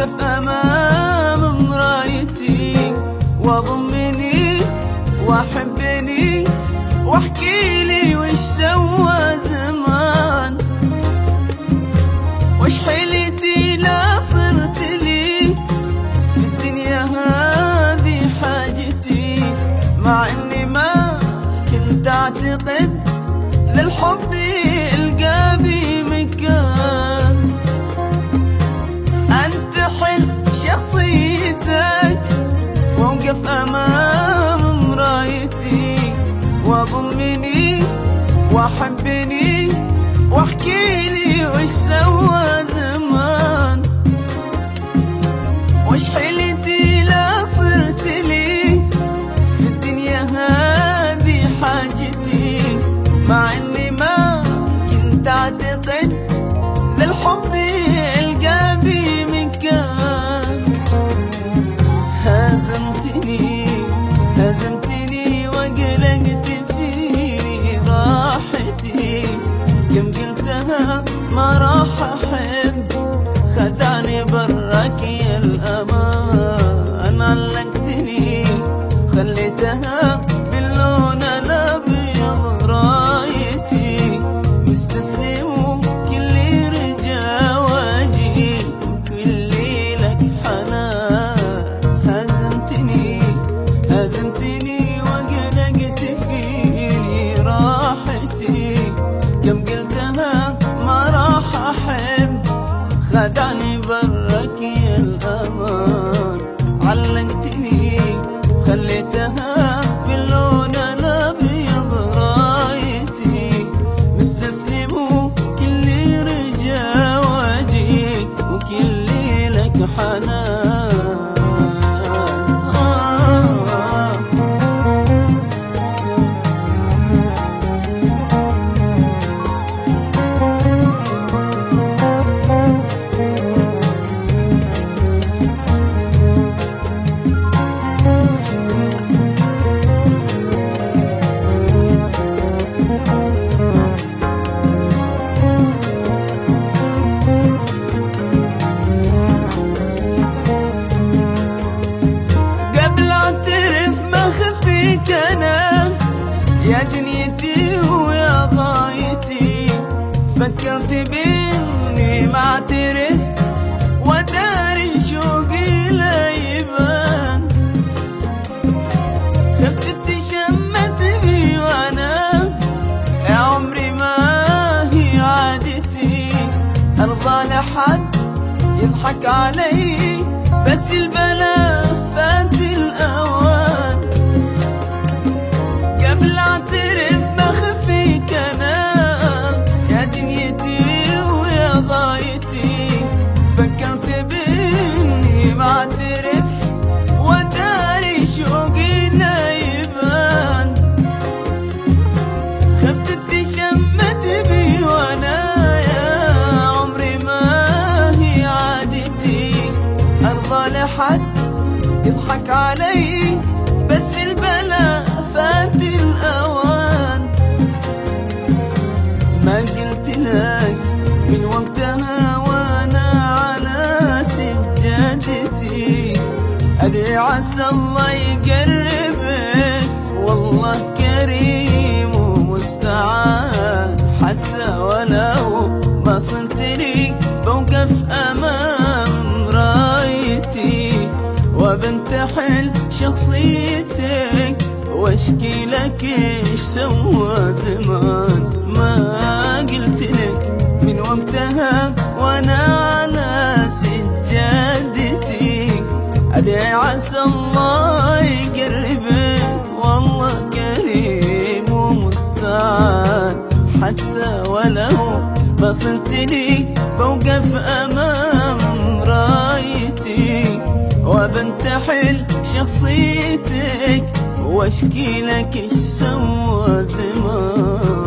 واوقف امام مرايتي واضمني واحبني واحكي لي وش سوى زمان، وش حيلتي لا صرت لي في الدنيا هذه حاجتي، مع اني ما كنت اعتقد للحب يلقى بي مكان. انت حل شخصيتك واوقف امام مرايتي واضمني واحبني واحكي لي وش سوى زمان، وش حيلتي لا صرت لي في الدنيا هذه حاجتي، مع اني ما كنت اعتقد للحب يلقى بي مكان. هزمتني وقلقت فيني راحتي، كم قلتها ما راح احب، خدعني برك يا الامان. علقتني خليتها باللون الابيض رايتي، مستسلم كل رجا واجي وكل لك حنان. هزمتني وقلقت فيني راحتي، كم قلتها ما راح احب، خدعني برك يا الامان. علقتني خليتها باللون الابيض رايتي، مستسلم كل رجا واجيك وكل لك حنان. يا دنيتي ويا غايتي، فكرت بإني ما اعترف وداري شوقي لا يبان، خفت تشمت بي وانا يا عمري ما هي عادتي، ارضى لحد يضحك علي بس البلا فات الاوان. قبل اعترف بخفيك انا يا دنيتي ويا غايتي، فكرت باني ما اعترف وداري شوقي لا يبان، خفت تشمت بي وانا يا عمري ما هي عادتي، ارضى لحد يضحك علي بس البلا فات الأوان. ما قلت لك من وقتها وانا على سجادتي، ادعي عسى الله يقربك والله كريم ومستعان، حتى ولو ما صرت لي بوقف امام مرايتي وبنتحل شخصيتك واشكي لك ايش سوى زمان. ما قلت لك من وقتها وانا على سجادتي، ادعي عسى الله يقربك والله كريم ومستعان، حتى ولو ما صرت لي بوقف امام مرايتي وبنتحل شخصيتك واشكي لك ايش سوى زمان.